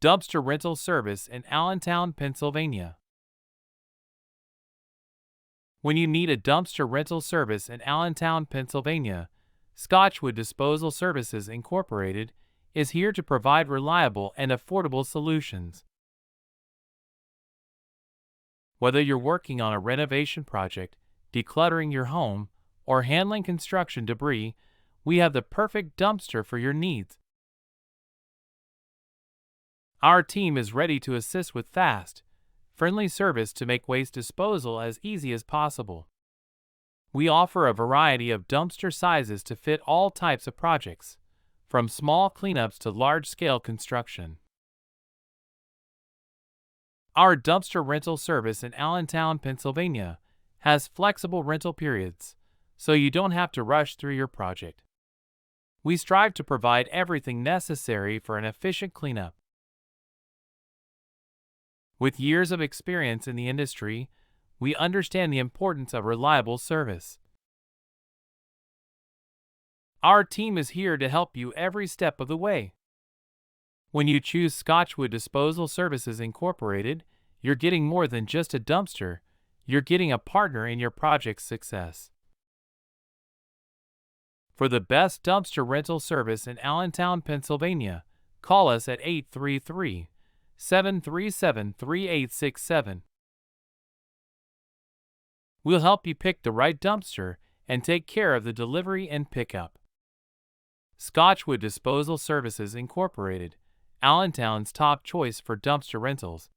Dumpster Rental Service in Allentown, Pennsylvania. When you need a dumpster rental service in Allentown, Pennsylvania, Scotchwood Disposal Services Inc. is here to provide reliable and affordable solutions. Whether you're working on a renovation project, decluttering your home, or handling construction debris, we have the perfect dumpster for your needs. Our team is ready to assist with fast, friendly service to make waste disposal as easy as possible. We offer a variety of dumpster sizes to fit all types of projects, from small cleanups to large-scale construction. Our dumpster rental service in Allentown, Pennsylvania, has flexible rental periods, so you don't have to rush through your project. We strive to provide everything necessary for an efficient cleanup. With years of experience in the industry, we understand the importance of reliable service. Our team is here to help you every step of the way. When you choose Scotchwood Disposal Services Inc., you're getting more than just a dumpster, you're getting a partner in your project's success. For the best dumpster rental service in Allentown, Pennsylvania, call us at 833-737-3867. We'll help you pick the right dumpster and take care of the delivery and pickup. Scotchwood Disposal Services Inc., Allentown's top choice for dumpster rentals.